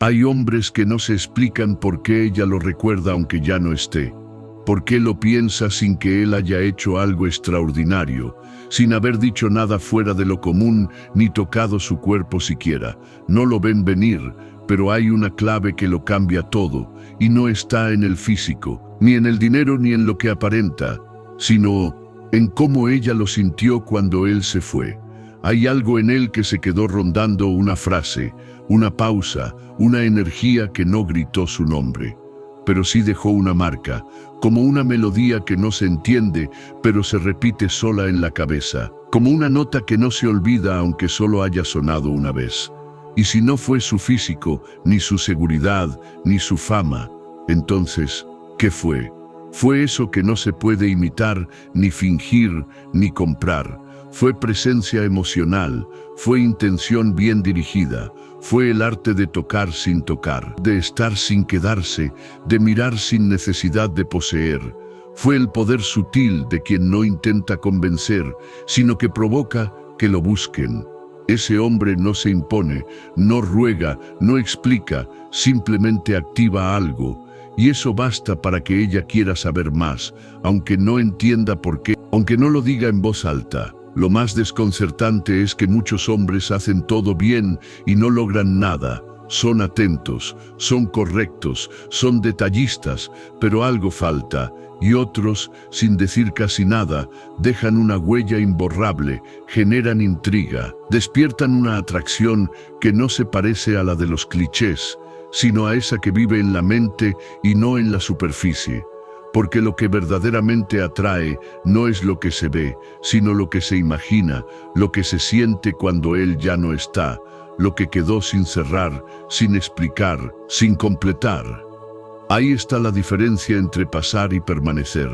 Hay hombres que no se explican por qué ella lo recuerda aunque ya no esté. ¿Por qué lo piensa sin que él haya hecho algo extraordinario, sin haber dicho nada fuera de lo común ni tocado su cuerpo siquiera? No lo ven venir, pero hay una clave que lo cambia todo, y no está en el físico, ni en el dinero ni en lo que aparenta, sino en cómo ella lo sintió cuando él se fue. Hay algo en él que se quedó rondando, una frase, una pausa, una energía que no gritó su nombre, pero sí dejó una marca, como una melodía que no se entiende, pero se repite sola en la cabeza, como una nota que no se olvida aunque solo haya sonado una vez. Y si no fue su físico, ni su seguridad, ni su fama, entonces, ¿qué fue? Fue eso que no se puede imitar, ni fingir, ni comprar. Fue presencia emocional, fue intención bien dirigida, fue el arte de tocar sin tocar, de estar sin quedarse, de mirar sin necesidad de poseer. Fue el poder sutil de quien no intenta convencer, sino que provoca que lo busquen. Ese hombre no se impone, no ruega, no explica, simplemente activa algo. Y eso basta para que ella quiera saber más, aunque no entienda por qué, aunque no lo diga en voz alta. Lo más desconcertante es que muchos hombres hacen todo bien y no logran nada. Son atentos, son correctos, son detallistas, pero algo falta. Y otros, sin decir casi nada, dejan una huella imborrable, generan intriga, despiertan una atracción que no se parece a la de los clichés, sino a esa que vive en la mente y no en la superficie. Porque lo que verdaderamente atrae no es lo que se ve, sino lo que se imagina, lo que se siente cuando él ya no está, lo que quedó sin cerrar, sin explicar, sin completar. Ahí está la diferencia entre pasar y permanecer.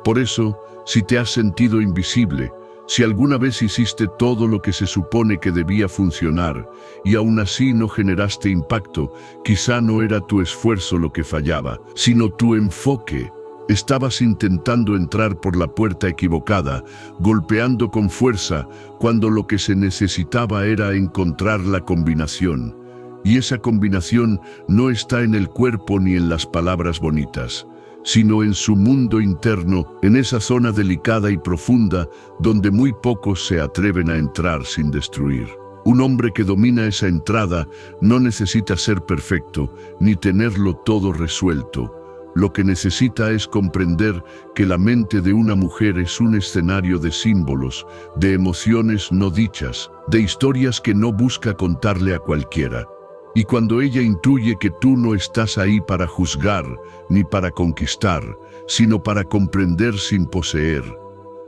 Por eso, si te has sentido invisible, si alguna vez hiciste todo lo que se supone que debía funcionar y aún así no generaste impacto, quizá no era tu esfuerzo lo que fallaba, sino tu enfoque. Estabas intentando entrar por la puerta equivocada, golpeando con fuerza, cuando lo que se necesitaba era encontrar la combinación. Y esa combinación no está en el cuerpo ni en las palabras bonitas, sino en su mundo interno, en esa zona delicada y profunda donde muy pocos se atreven a entrar sin destruir. Un hombre que domina esa entrada no necesita ser perfecto, ni tenerlo todo resuelto. Lo que necesita es comprender que la mente de una mujer es un escenario de símbolos, de emociones no dichas, de historias que no busca contarle a cualquiera. Y cuando ella intuye que tú no estás ahí para juzgar, ni para conquistar, sino para comprender sin poseer,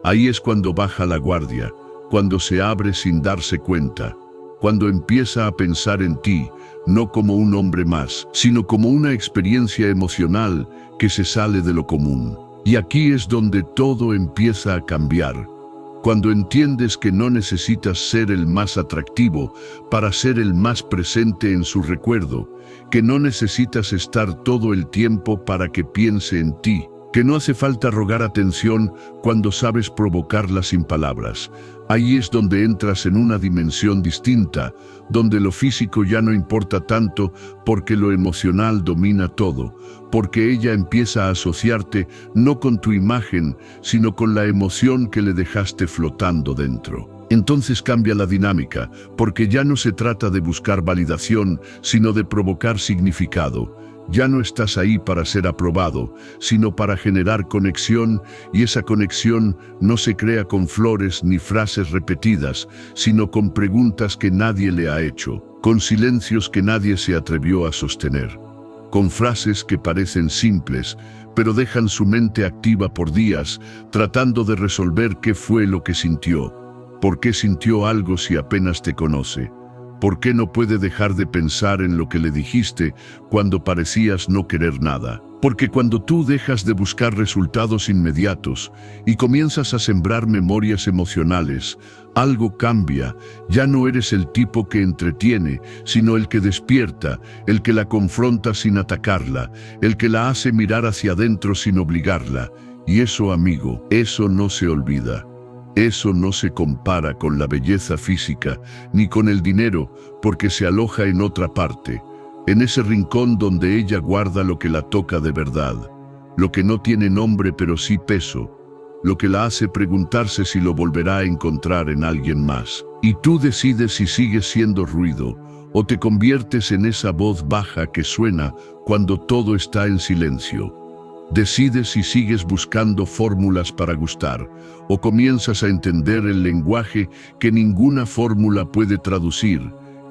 ahí es cuando baja la guardia, cuando se abre sin darse cuenta, cuando empieza a pensar en ti, no como un hombre más, sino como una experiencia emocional que se sale de lo común. Y aquí es donde todo empieza a cambiar. Cuando entiendes que no necesitas ser el más atractivo para ser el más presente en su recuerdo, que no necesitas estar todo el tiempo para que piense en ti, que no hace falta rogar atención cuando sabes provocarla sin palabras. Ahí es donde entras en una dimensión distinta, donde lo físico ya no importa tanto porque lo emocional domina todo, porque ella empieza a asociarte no con tu imagen, sino con la emoción que le dejaste flotando dentro. Entonces cambia la dinámica, porque ya no se trata de buscar validación, sino de provocar significado. Ya no estás ahí para ser aprobado, sino para generar conexión, y esa conexión no se crea con flores ni frases repetidas, sino con preguntas que nadie le ha hecho, con silencios que nadie se atrevió a sostener, con frases que parecen simples, pero dejan su mente activa por días, tratando de resolver qué fue lo que sintió, por qué sintió algo si apenas te conoce. ¿Por qué no puede dejar de pensar en lo que le dijiste cuando parecías no querer nada? Porque cuando tú dejas de buscar resultados inmediatos y comienzas a sembrar memorias emocionales, algo cambia. Ya no eres el tipo que entretiene, sino el que despierta, el que la confronta sin atacarla, el que la hace mirar hacia adentro sin obligarla. Y eso, amigo, eso no se olvida. Eso no se compara con la belleza física, ni con el dinero, porque se aloja en otra parte. en ese rincón donde ella guarda lo que la toca de verdad, lo que no tiene nombre pero sí peso, lo que la hace preguntarse si lo volverá a encontrar en alguien más. Y tú decides si sigues siendo ruido o te conviertes en esa voz baja que suena cuando todo está en silencio. Decides si sigues buscando fórmulas para gustar o comienzas a entender el lenguaje que ninguna fórmula puede traducir,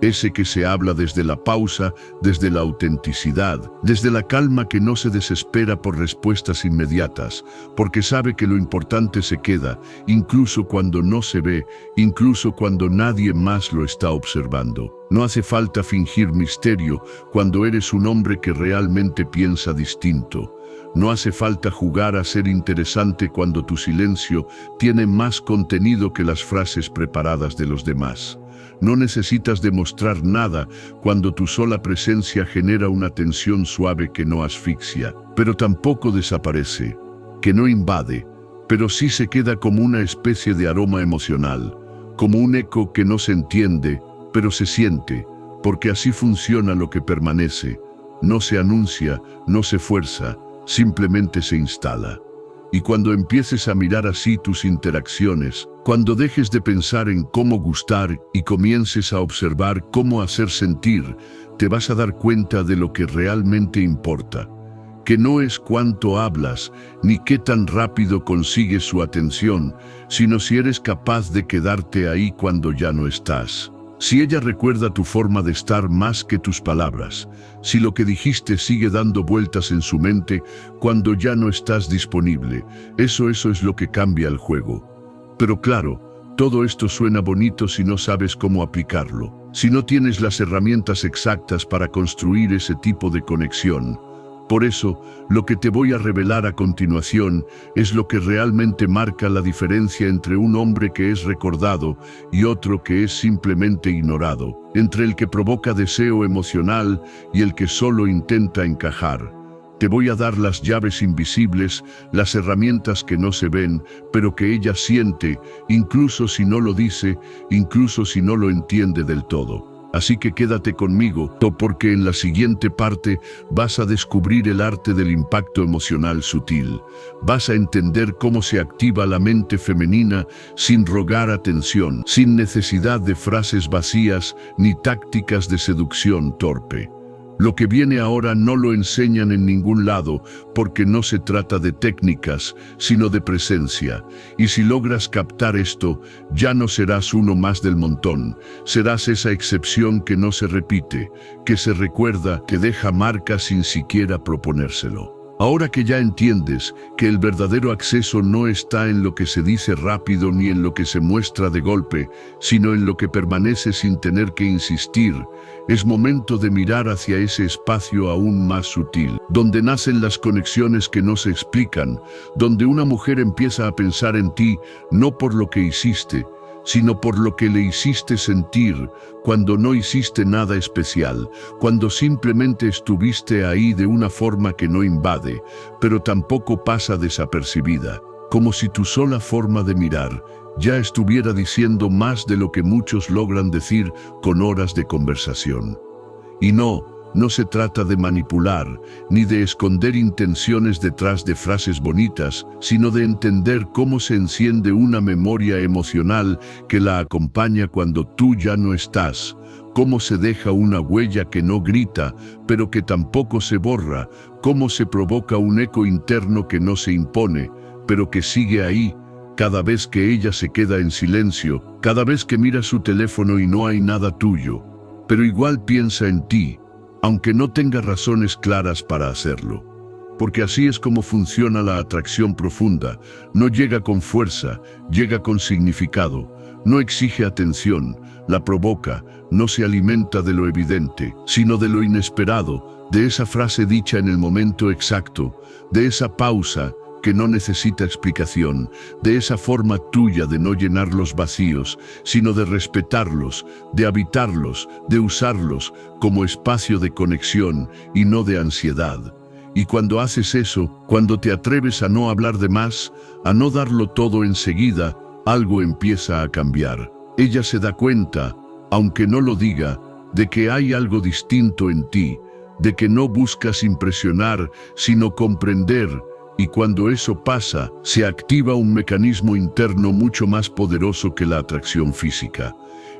ese que se habla desde la pausa, desde la autenticidad, desde la calma que no se desespera por respuestas inmediatas, porque sabe que lo importante se queda, incluso cuando no se ve, incluso cuando nadie más lo está observando. No hace falta fingir misterio cuando eres un hombre que realmente piensa distinto. No hace falta jugar a ser interesante cuando tu silencio tiene más contenido que las frases preparadas de los demás. No necesitas demostrar nada cuando tu sola presencia genera una tensión suave que no asfixia, pero tampoco desaparece, que no invade, pero sí se queda como una especie de aroma emocional, como un eco que no se entiende, pero se siente, porque así funciona lo que permanece. No se anuncia, no se fuerza, simplemente se instala. Y cuando empieces a mirar así tus interacciones, cuando dejes de pensar en cómo gustar y comiences a observar cómo hacer sentir, te vas a dar cuenta de lo que realmente importa. Que no es cuánto hablas, ni qué tan rápido consigues su atención, sino si eres capaz de quedarte ahí cuando ya no estás. Si ella recuerda tu forma de estar más que tus palabras, si lo que dijiste sigue dando vueltas en su mente cuando ya no estás disponible, eso es lo que cambia el juego. Pero claro, todo esto suena bonito si no sabes cómo aplicarlo, si no tienes las herramientas exactas para construir ese tipo de conexión. Por eso, lo que te voy a revelar a continuación es lo que realmente marca la diferencia entre un hombre que es recordado y otro que es simplemente ignorado, entre el que provoca deseo emocional y el que solo intenta encajar. Te voy a dar las llaves invisibles, las herramientas que no se ven, pero que ella siente, incluso si no lo dice, incluso si no lo entiende del todo. Así que quédate conmigo, porque en la siguiente parte vas a descubrir el arte del impacto emocional sutil. Vas a entender cómo se activa la mente femenina sin rogar atención, sin necesidad de frases vacías ni tácticas de seducción torpe. Lo que viene ahora no lo enseñan en ningún lado, porque no se trata de técnicas, sino de presencia. Y si logras captar esto, ya no serás uno más del montón. Serás esa excepción que no se repite, que se recuerda, que deja marca sin siquiera proponérselo. Ahora que ya entiendes que el verdadero acceso no está en lo que se dice rápido ni en lo que se muestra de golpe, sino en lo que permanece sin tener que insistir, es momento de mirar hacia ese espacio aún más sutil, donde nacen las conexiones que no se explican, donde una mujer empieza a pensar en ti no por lo que hiciste, sino por lo que le hiciste sentir cuando no hiciste nada especial, cuando simplemente estuviste ahí de una forma que no invade, pero tampoco pasa desapercibida, como si tu sola forma de mirar ya estuviera diciendo más de lo que muchos logran decir con horas de conversación. Y no se trata de manipular, ni de esconder intenciones detrás de frases bonitas, sino de entender cómo se enciende una memoria emocional que la acompaña cuando tú ya no estás, cómo se deja una huella que no grita, pero que tampoco se borra, cómo se provoca un eco interno que no se impone, pero que sigue ahí, cada vez que ella se queda en silencio, cada vez que mira su teléfono y no hay nada tuyo, pero igual piensa en ti, aunque no tenga razones claras para hacerlo. Porque así es como funciona la atracción profunda. No llega con fuerza, llega con significado. No exige atención, la provoca, no se alimenta de lo evidente, sino de lo inesperado, de esa frase dicha en el momento exacto, de esa pausa que no necesita explicación, de esa forma tuya de no llenar los vacíos, sino de respetarlos, de habitarlos, de usarlos como espacio de conexión y no de ansiedad. Y cuando haces eso, cuando te atreves a no hablar de más, a no darlo todo enseguida, algo empieza a cambiar. Ella se da cuenta, aunque no lo diga, de que hay algo distinto en ti, de que no buscas impresionar, sino comprender, y cuando eso pasa, se activa un mecanismo interno mucho más poderoso que la atracción física,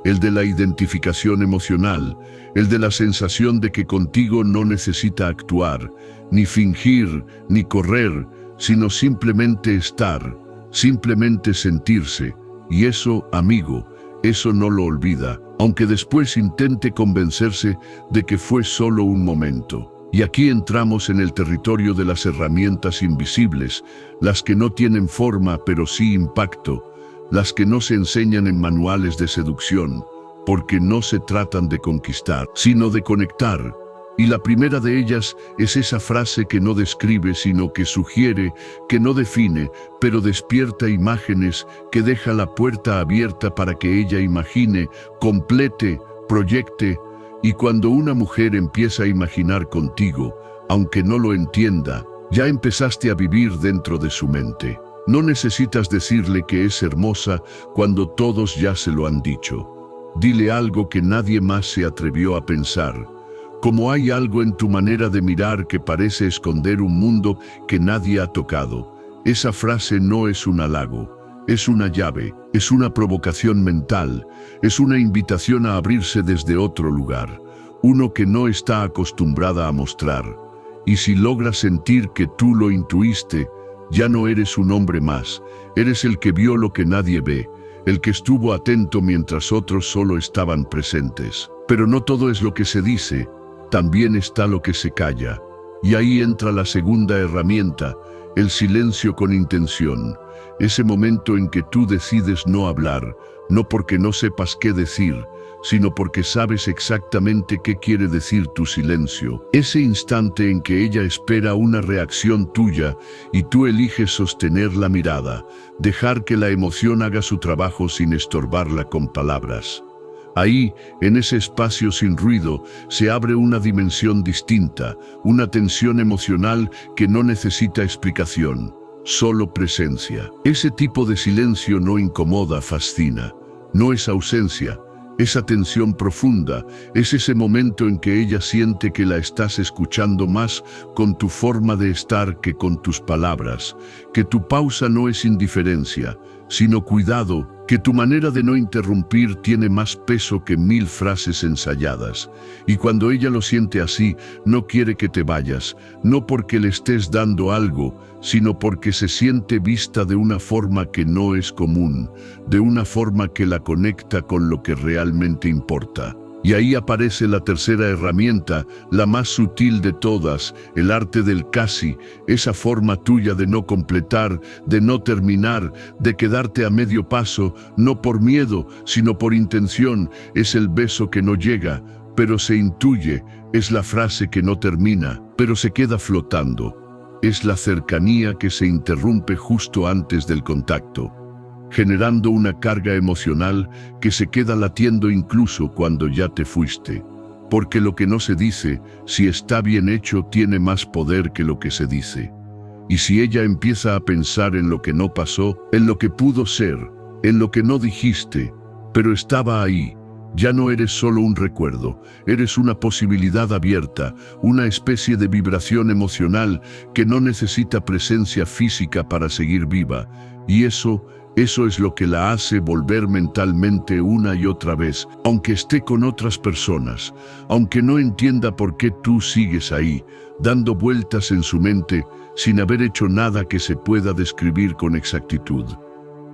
el de la identificación emocional, el de la sensación de que contigo no necesita actuar, ni fingir, ni correr, sino simplemente estar, simplemente sentirse. Y eso, amigo, eso no lo olvida, aunque después intente convencerse de que fue solo un momento. Y aquí entramos en el territorio de las herramientas invisibles, las que no tienen forma pero sí impacto, las que no se enseñan en manuales de seducción, porque no se tratan de conquistar, sino de conectar. Y la primera de ellas es esa frase que no describe, sino que sugiere, que no define, pero despierta imágenes, que deja la puerta abierta para que ella imagine, complete, proyecte. Y cuando una mujer empieza a imaginar contigo, aunque no lo entienda, ya empezaste a vivir dentro de su mente. No necesitas decirle que es hermosa cuando todos ya se lo han dicho. Dile algo que nadie más se atrevió a pensar. Como hay algo en tu manera de mirar que parece esconder un mundo que nadie ha tocado. Esa frase no es un halago, es una llave, es una provocación mental, es una invitación a abrirse desde otro lugar, uno que no está acostumbrada a mostrar. Y si logras sentir que tú lo intuiste, ya no eres un hombre más, eres el que vio lo que nadie ve, el que estuvo atento mientras otros solo estaban presentes. Pero no todo es lo que se dice, también está lo que se calla. Y ahí entra la segunda herramienta, el silencio con intención. Ese momento en que tú decides no hablar, no porque no sepas qué decir, sino porque sabes exactamente qué quiere decir tu silencio. Ese instante en que ella espera una reacción tuya y tú eliges sostener la mirada, dejar que la emoción haga su trabajo sin estorbarla con palabras. Ahí, en ese espacio sin ruido, se abre una dimensión distinta, una tensión emocional que no necesita explicación, solo presencia. Ese tipo de silencio no incomoda, fascina. No es ausencia, es atención profunda, es ese momento en que ella siente que la estás escuchando más con tu forma de estar que con tus palabras, que tu pausa no es indiferencia, sino cuidado, que tu manera de no interrumpir tiene más peso que 1000 frases ensayadas. Y cuando ella lo siente así, no quiere que te vayas, no porque le estés dando algo, sino porque se siente vista de una forma que no es común, de una forma que la conecta con lo que realmente importa. Y ahí aparece la tercera herramienta, la más sutil de todas, el arte del casi, esa forma tuya de no completar, de no terminar, de quedarte a medio paso, no por miedo, sino por intención. Es el beso que no llega, pero se intuye, es la frase que no termina, pero se queda flotando. Es la cercanía que se interrumpe justo antes del contacto, generando una carga emocional que se queda latiendo incluso cuando ya te fuiste. Porque lo que no se dice, si está bien hecho, tiene más poder que lo que se dice. Y si ella empieza a pensar en lo que no pasó, en lo que pudo ser, en lo que no dijiste, pero estaba ahí, ya no eres solo un recuerdo, eres una posibilidad abierta, una especie de vibración emocional que no necesita presencia física para seguir viva. Y eso es lo que la hace volver mentalmente una y otra vez, aunque esté con otras personas, aunque no entienda por qué tú sigues ahí, dando vueltas en su mente, sin haber hecho nada que se pueda describir con exactitud.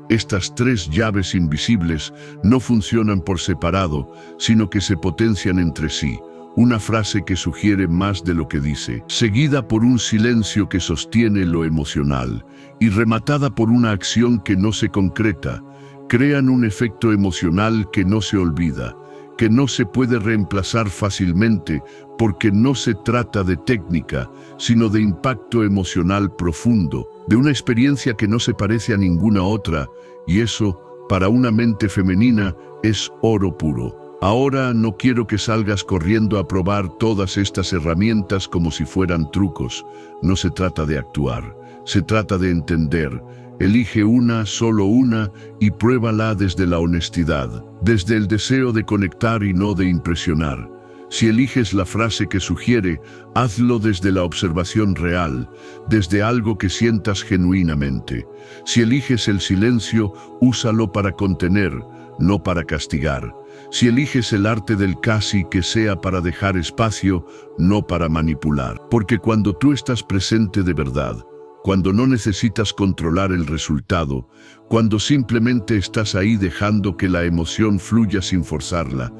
Estas tres llaves invisibles no funcionan por separado, sino que se potencian entre sí. Una frase que sugiere más de lo que dice, seguida por un silencio que sostiene lo emocional, y rematada por una acción que no se concreta, crean un efecto emocional que no se olvida, que no se puede reemplazar fácilmente, porque no se trata de técnica, sino de impacto emocional profundo, de una experiencia que no se parece a ninguna otra, y eso, para una mente femenina, es oro puro. Ahora no quiero que salgas corriendo a probar todas estas herramientas como si fueran trucos. No se trata de actuar, se trata de entender. Elige una, solo una, y pruébala desde la honestidad, desde el deseo de conectar y no de impresionar. Si eliges la frase que sugiere, hazlo desde la observación real, desde algo que sientas genuinamente. Si eliges el silencio, úsalo para contener, no para castigar. Si eliges el arte del casi, que sea para dejar espacio, no para manipular. Porque cuando tú estás presente de verdad, cuando no necesitas controlar el resultado, cuando simplemente estás ahí dejando que la emoción fluya sin forzarla,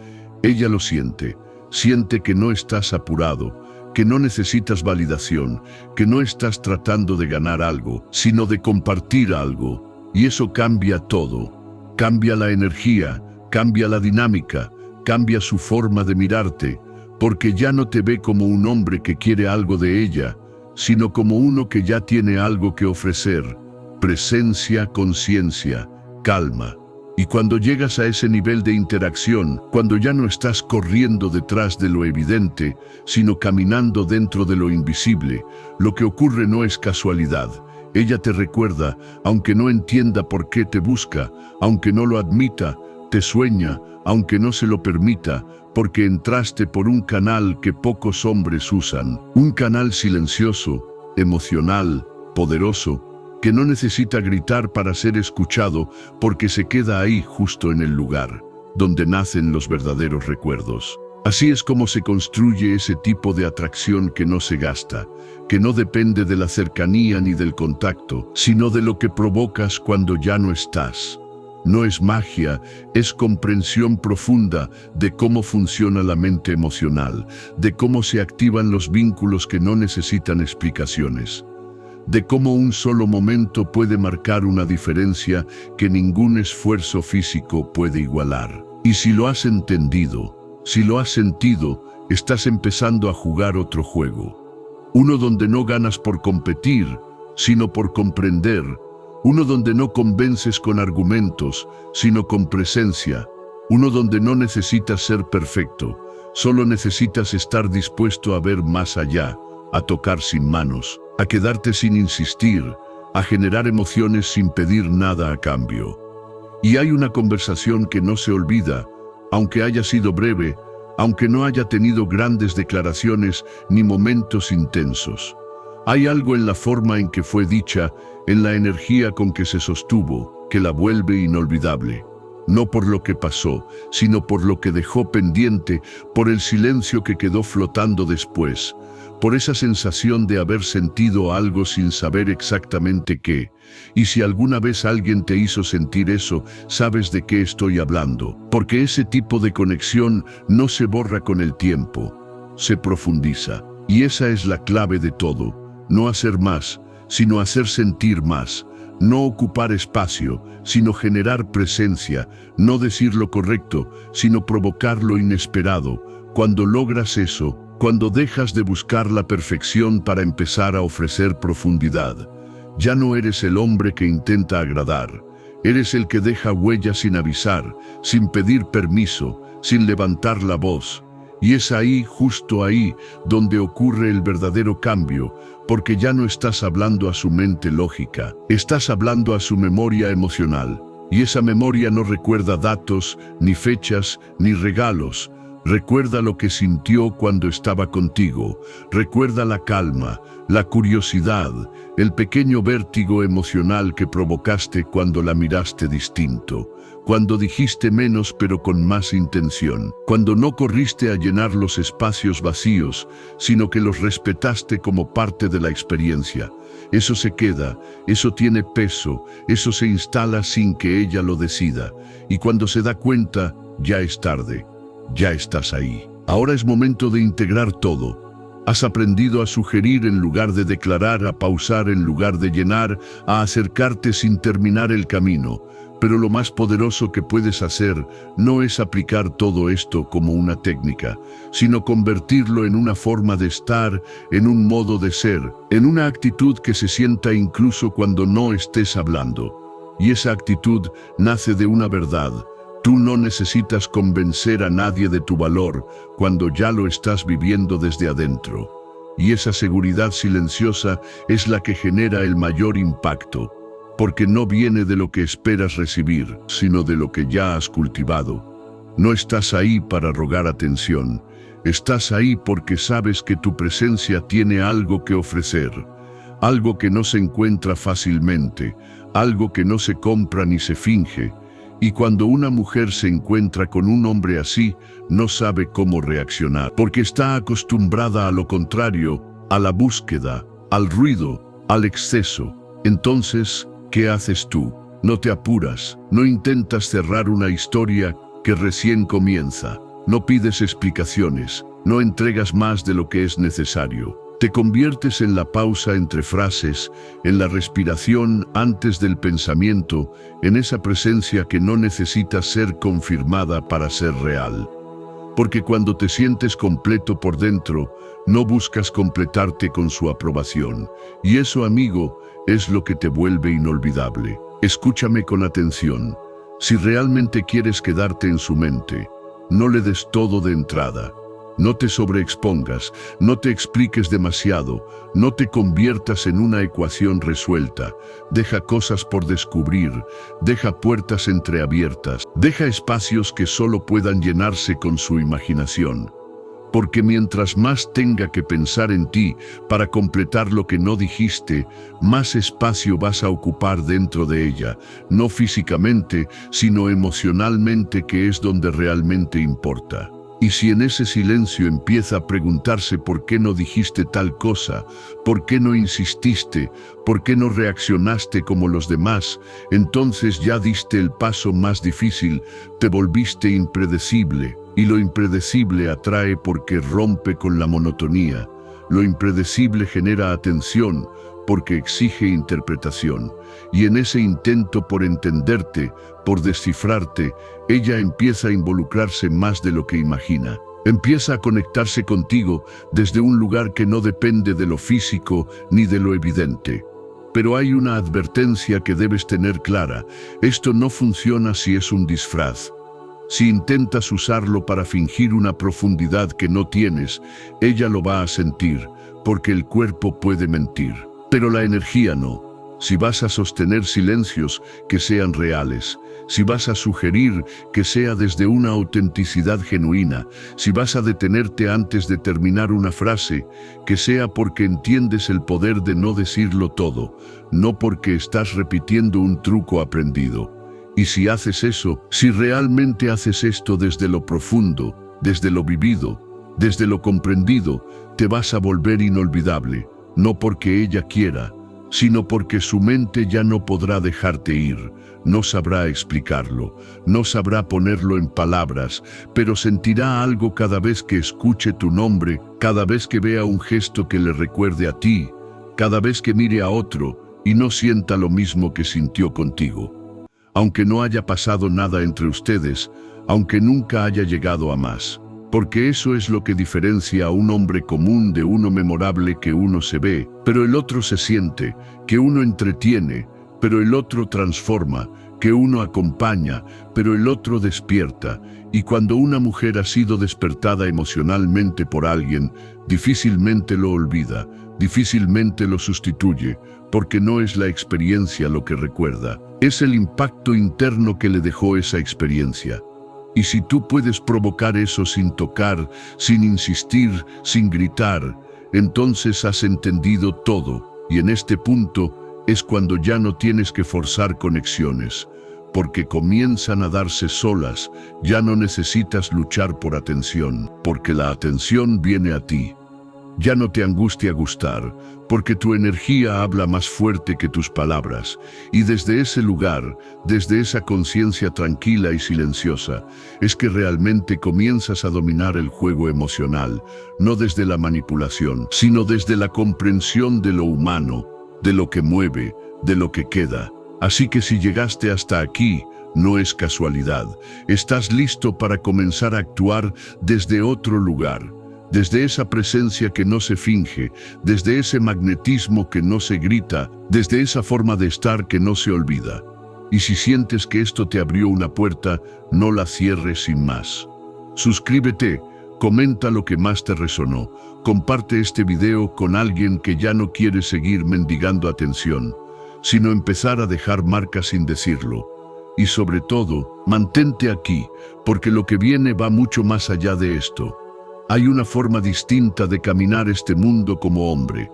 ella lo siente. Siente que no estás apurado, que no necesitas validación, que no estás tratando de ganar algo, sino de compartir algo. Y eso cambia todo. Cambia la energía, cambia la dinámica, cambia su forma de mirarte, porque ya no te ve como un hombre que quiere algo de ella, sino como uno que ya tiene algo que ofrecer. Presencia, conciencia, calma. Y cuando llegas a ese nivel de interacción, cuando ya no estás corriendo detrás de lo evidente, sino caminando dentro de lo invisible, lo que ocurre no es casualidad. Ella te recuerda, aunque no entienda por qué te busca, aunque no lo admita, te sueña, aunque no se lo permita, porque entraste por un canal que pocos hombres usan. Un canal silencioso, emocional, poderoso, que no necesita gritar para ser escuchado, porque se queda ahí justo en el lugar, donde nacen los verdaderos recuerdos. Así es como se construye ese tipo de atracción que no se gasta, que no depende de la cercanía ni del contacto, sino de lo que provocas cuando ya no estás. No es magia, es comprensión profunda de cómo funciona la mente emocional, de cómo se activan los vínculos que no necesitan explicaciones, de cómo un solo momento puede marcar una diferencia que ningún esfuerzo físico puede igualar. Y si lo has entendido, si lo has sentido, estás empezando a jugar otro juego. Uno donde no ganas por competir, sino por comprender. Uno donde no convences con argumentos, sino con presencia. Uno donde no necesitas ser perfecto, solo necesitas estar dispuesto a ver más allá, a tocar sin manos, a quedarte sin insistir, a generar emociones sin pedir nada a cambio. Y hay una conversación que no se olvida, aunque haya sido breve, aunque no haya tenido grandes declaraciones ni momentos intensos. Hay algo en la forma en que fue dicha, en la energía con que se sostuvo, que la vuelve inolvidable. No por lo que pasó, sino por lo que dejó pendiente, por el silencio que quedó flotando después, por esa sensación de haber sentido algo sin saber exactamente qué. Y si alguna vez alguien te hizo sentir eso, sabes de qué estoy hablando, porque ese tipo de conexión no se borra con el tiempo, se profundiza. Y esa es la clave de todo, no hacer más, sino hacer sentir más. No ocupar espacio, sino generar presencia, no decir lo correcto, sino provocar lo inesperado. Cuando logras eso, cuando dejas de buscar la perfección para empezar a ofrecer profundidad, ya no eres el hombre que intenta agradar, eres el que deja huella sin avisar, sin pedir permiso, sin levantar la voz. Y es ahí, justo ahí, donde ocurre el verdadero cambio, porque ya no estás hablando a su mente lógica, estás hablando a su memoria emocional. Y esa memoria no recuerda datos, ni fechas, ni regalos. Recuerda lo que sintió cuando estaba contigo. Recuerda la calma, la curiosidad, el pequeño vértigo emocional que provocaste cuando la miraste distinto. Cuando dijiste menos pero con más intención, cuando no corriste a llenar los espacios vacíos, sino que los respetaste como parte de la experiencia. Eso se queda, eso tiene peso, eso se instala sin que ella lo decida. Y cuando se da cuenta, ya es tarde, ya estás ahí. Ahora es momento de integrar todo. Has aprendido a sugerir en lugar de declarar, a pausar en lugar de llenar, a acercarte sin terminar el camino. Pero lo más poderoso que puedes hacer no es aplicar todo esto como una técnica, sino convertirlo en una forma de estar, en un modo de ser, en una actitud que se sienta incluso cuando no estés hablando. Y esa actitud nace de una verdad. Tú no necesitas convencer a nadie de tu valor cuando ya lo estás viviendo desde adentro. Y esa seguridad silenciosa es la que genera el mayor impacto. Porque no viene de lo que esperas recibir, sino de lo que ya has cultivado. No estás ahí para rogar atención, Estás ahí porque sabes que tu presencia tiene algo que ofrecer, algo que no se encuentra fácilmente, algo que no se compra ni se finge. Y cuando una mujer se encuentra con un hombre así, no sabe cómo reaccionar, porque está acostumbrada a lo contrario, a la búsqueda, al ruido, al exceso. Entonces, ¿qué haces tú? No te apuras, no intentas cerrar una historia que recién comienza, no pides explicaciones, no entregas más de lo que es necesario. Te conviertes en la pausa entre frases, en la respiración antes del pensamiento, en esa presencia que no necesita ser confirmada para ser real. Porque cuando te sientes completo por dentro, no buscas completarte con su aprobación. Y eso, amigo, es lo que te vuelve inolvidable. Escúchame con atención. Si realmente quieres quedarte en su mente, no le des todo de entrada. No te sobreexpongas, no te expliques demasiado, no te conviertas en una ecuación resuelta. Deja cosas por descubrir, deja puertas entreabiertas, deja espacios que solo puedan llenarse con su imaginación. Porque mientras más tenga que pensar en ti para completar lo que no dijiste, más espacio vas a ocupar dentro de ella, no físicamente, sino emocionalmente, que es donde realmente importa. Y si en ese silencio empieza a preguntarse por qué no dijiste tal cosa, por qué no insististe, por qué no reaccionaste como los demás, entonces ya diste el paso más difícil, te volviste impredecible. Y lo impredecible atrae porque rompe con la monotonía. Lo impredecible genera atención porque exige interpretación. Y en ese intento por entenderte, por descifrarte, ella empieza a involucrarse más de lo que imagina. Empieza a conectarse contigo desde un lugar que no depende de lo físico ni de lo evidente. Pero hay una advertencia que debes tener clara. Esto no funciona si es un disfraz. Si intentas usarlo para fingir una profundidad que no tienes, ella lo va a sentir, porque el cuerpo puede mentir. Pero la energía no. Si vas a sostener silencios, que sean reales. Si vas a sugerir, que sea desde una autenticidad genuina. Si vas a detenerte antes de terminar una frase, que sea porque entiendes el poder de no decirlo todo, no porque estás repitiendo un truco aprendido. Y si haces eso, si realmente haces esto desde lo profundo, desde lo vivido, desde lo comprendido, te vas a volver inolvidable, no porque ella quiera, sino porque su mente ya no podrá dejarte ir, no sabrá explicarlo, no sabrá ponerlo en palabras, pero sentirá algo cada vez que escuche tu nombre, cada vez que vea un gesto que le recuerde a ti, cada vez que mire a otro y no sienta lo mismo que sintió contigo. Aunque no haya pasado nada entre ustedes, aunque nunca haya llegado a más. Porque eso es lo que diferencia a un hombre común de uno memorable, que uno se ve, pero el otro se siente, que uno entretiene, pero el otro transforma, que uno acompaña, pero el otro despierta. Y cuando una mujer ha sido despertada emocionalmente por alguien, difícilmente lo olvida, difícilmente lo sustituye, porque no es la experiencia lo que recuerda, es el impacto interno que le dejó esa experiencia. Y si tú puedes provocar eso sin tocar, sin insistir, sin gritar, entonces has entendido todo, y en este punto es cuando ya no tienes que forzar conexiones, porque comienzan a darse solas, ya no necesitas luchar por atención, porque la atención viene a ti. Ya no te angustia gustar, porque tu energía habla más fuerte que tus palabras, y desde ese lugar, desde esa conciencia tranquila y silenciosa, es que realmente comienzas a dominar el juego emocional, no desde la manipulación, sino desde la comprensión de lo humano, de lo que mueve, de lo que queda. Así que si llegaste hasta aquí, no es casualidad, estás listo para comenzar a actuar desde otro lugar. Desde esa presencia que no se finge, desde ese magnetismo que no se grita, desde esa forma de estar que no se olvida. Y si sientes que esto te abrió una puerta, no la cierres sin más. Suscríbete, comenta lo que más te resonó, comparte este video con alguien que ya no quiere seguir mendigando atención, sino empezar a dejar marcas sin decirlo. Y sobre todo, mantente aquí, porque lo que viene va mucho más allá de esto. Hay una forma distinta de caminar este mundo como hombre,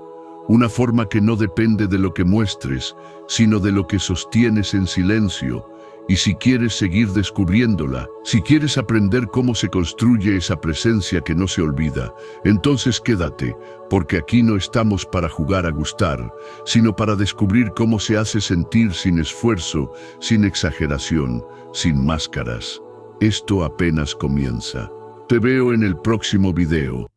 una forma que no depende de lo que muestres, sino de lo que sostienes en silencio. Y si quieres seguir descubriéndola, si quieres aprender cómo se construye esa presencia que no se olvida, entonces quédate, porque aquí no estamos para jugar a gustar, sino para descubrir cómo se hace sentir sin esfuerzo, sin exageración, sin máscaras. Esto apenas comienza. Te veo en el próximo video.